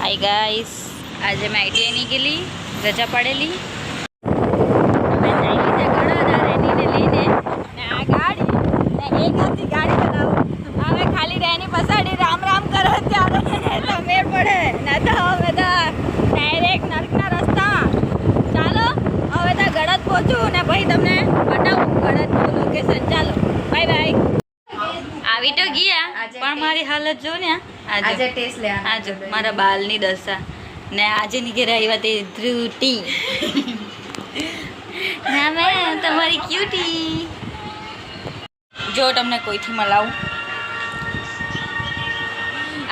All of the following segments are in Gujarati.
हाय गाइस, आज मैं आईटीआई नहीं गेली, रजा पड़ेली। અમે ચાલી છે ઘણા રેનીને લઈને ને આ ગાડી ને એક હાથથી ગાડી ચલાવું. હવે ખાલી રેની પસાડી રામ રામ કરો ત્યારે તો મેળ પડે, ના તો હવે તો ડાયરેક્ટ નર્કના રસ્તામાં. ચાલો હવે તો ગળદ પહોંચું ને પછી તમને બતાવું ગળદનું લોકેશન. ચાલો બાય બાય. આવી તો ગયા પણ મારી હાલત જો ને આજે ટેસ્ટ લે. આજો મારા બાલની દશા ને આજે ની ઘરે આવ્યા તે ધ્રુટી ના મેં તમારી ક્યુટી. જો તમને કોઈથી મલાવું,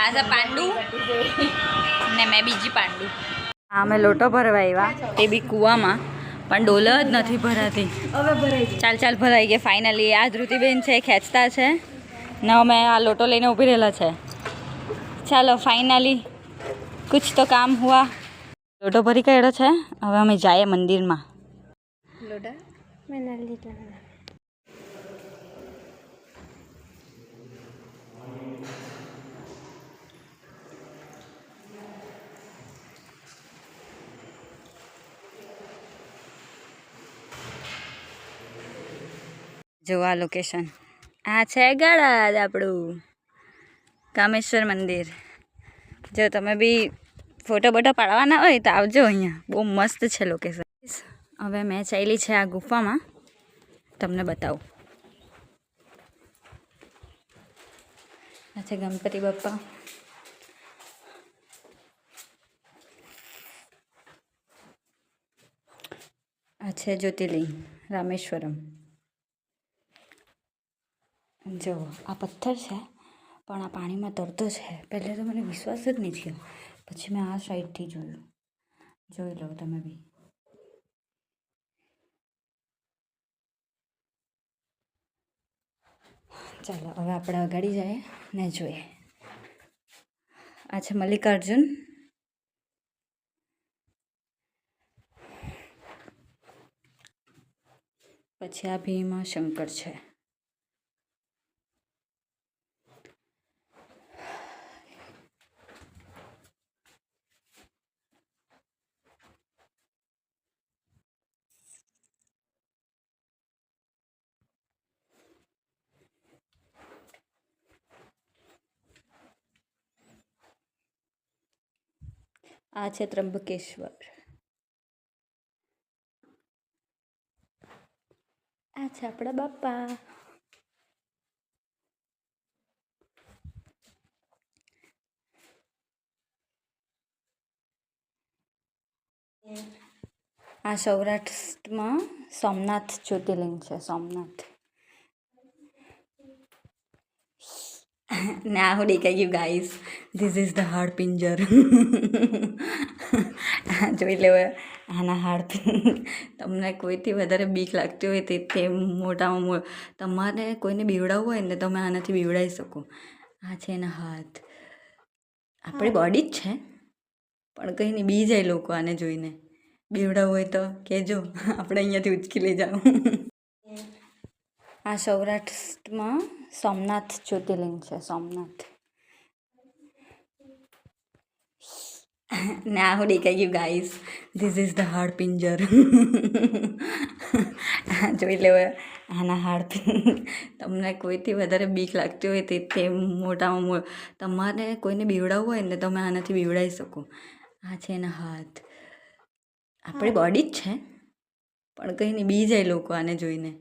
આ છે પાંડુ ને મેં બીજી પાંડુ. અમે લોટો ભરવા આવ્યા તે બી કૂવામાં, પણ ડોલ જ નથી ભરાતી. હવે ભરાઈ ચાલ ચાલ ભરાઈ ગયા ફાઇનલી. આ ધ્રુતિબેન છે ખેંચતા છે ને અમે આ લોટો લઈને ઊભી રહેલા છે. ચાલો ફાઇનલી કુછ તો કામ હુઆ. લોટો ભરી કાઢ્યો છે, હવે અમે જઈએ મંદિરમાં. જો આ લોકેશન, આ છે ગળદ આપણું કામેશ્વર મંદિર. જો તમે બી ફોટો બોટો પાડવાના હોય તો આવજો અહીંયા, બહુ મસ્ત છે લોકેશન. હવે મેં ચાલી છે આ ગુફામાં, તમને બતાવું. આ છે ગણપતિ બાપ્પા. આ છે જ્યોતિર્લિંગ રામેશ્વરમ. જો આ પથ્થર છે પણ આ પાણીમાં તરતો છે. પહેલાં તો મને વિશ્વાસ જ નહીં થયો, પછી મેં આ સાઈડથી જોયું. જોઈ લો તમે બી. ચાલો હવે આપણે અગાડી જઈએ ને જોઈએ. આ છે મલ્લિકાર્જુન. પછી આ ભીમા શંકર છે. આ છે ત્રંબકેશ્વર. આ છે આપણા બાપા. આ સૌરાષ્ટ્રમાં સોમનાથ જ્યોતિર્લિંગ છે. સોમનાથ ને આ હું દેખાઈ ગયું ગાઈસ, ધીસ ઇઝ ધ હાડપિંજર. જોઈ લેવો આના હાડપિંજર. તમને કોઈથી વધારે બીક લાગતી હોય તે મોટામાં તમારે કોઈને બીવડાવવું હોય ને તમે આનાથી બીવડાવી શકો. આ છે એના હાથ. આપણી બોડી જ છે પણ કંઈ નહીં, બી જાય લોકો આને જોઈને. બીવડાવવું હોય તો કહેજો, આપણે અહીંયાથી ઉચકી લઈ જાઓ. આ સૌરાષ્ટ્રમાં સોમનાથ જ્યોતિર્લિંગ છે. સોમનાથ ને આ હું દેખાઈ ગયું ગાઈસ, ધીસ ઇઝ ધ હાડપિંજર. જોઈ લેવો આના હાડપિંજર. તમને કોઈથી વધારે બીક લાગતી હોય તે મોટામાં તમારે કોઈને બીવડાવવું હોય ને તમે આનાથી બીવડાવી શકો. આ છે એના હાથ. આપણી બોડી જ છે પણ કંઈ નહીં, બી જાય લોકો આને જોઈને.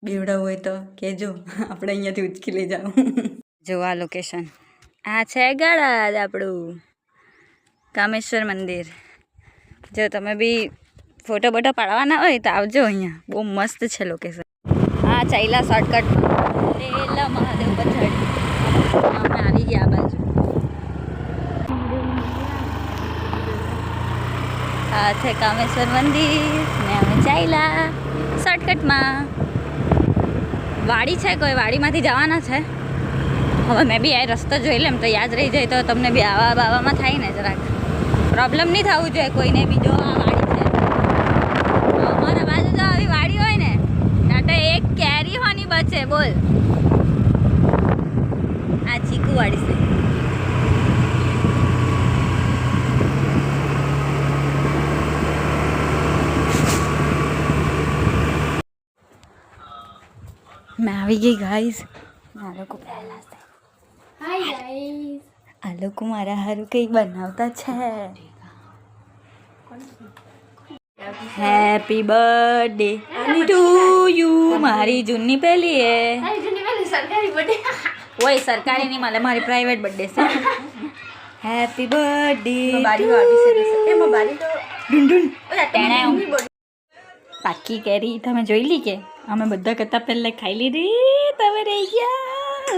બીવડાવવું હોય તો કહેજો, આપણે અહીંયાથી ઉચકી લઈ જાઓ. જો આ લોકેશન, આ છે ગળદ આપણું કામેશ્વર મંદિર. જો તમે બી ફોટો બોટો પાડવાના હોય તો આવજો અહીંયા, બહુ મસ્ત છે લોકેશન. આ ચાઈલા શોર્ટકટમાં લેલા મહાદેવ પછાડી અમે આવી ગયા આ બાજુ. આ છે કામેશ્વર મંદિર ને અમે ચાઈલા શોર્ટકટમાં. વાડી છે, કોઈ વાડીમાંથી જવાના છે. હવે મેં બી આ રસ્તો જોઈ લેમ તો યાદ રહી જાય, તો તમને બી આવા બાવામાં થાય ને જરાક પ્રોબ્લેમ નહીં થવું જોઈએ કોઈને બી. જો આ વાડી છે, અમારા બાજુ જો આવી વાડી હોય ને ત્યાં તો એક કેરી હોની બચે. બોલ, આ ચીકુ વાડી છે. મેં આવી ગઈ ગાઈસ. આ લોકો પહેલા છે. Hi guys. આ લોકો મારા હારું કંઈ બનાવતા છે. Happy birthday to you. મારી જૂની પહેલી હે. તારી જૂની વાલી સરકારી બર્થડે. ઓય સરકારી નહીં મારે, મારી પ્રાઇવેટ બર્થડે છે. Happy birthday. બારી વાળી છે એમાં બારી તો ડુન ડુન ઓલા ટેણા. પાકી કેરી તમે જોઈ લી કે અમે બધા કરતા પહેલા ખાઈ લીધી. તમે રહી ગયા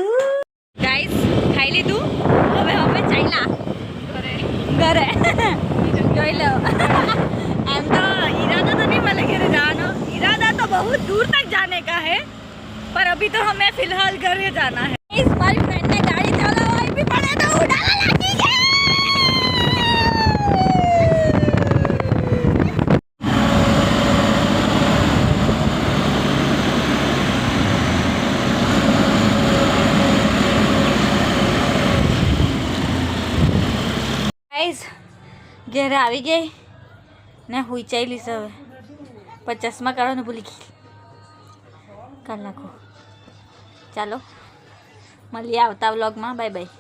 ગાઈસ. ખાઈ લીધું. હવે અમે ચાલ્યા ઘરે. જોઈ લો. એમ તો इरादा तो नहीं मिले घर जाना, इरादा तो बहुत दूर तक जाने का है, पर अभी तो हमें फिलहाल घर ही जाना है. इस हमारी फ्रेंड ने गाड़ी चलावाई भी पड़े तो उड़ाना लगी है. ગાઈસ ઘરે આવી ગઈ ને હુઈ ચાલી છે હવે. પણ ચશ્મા કાઢવાનું ભૂલી ગઈ. કાઢ નાખો. ચાલો મળીએ આવતા વ્લોગમાં. Bye bye.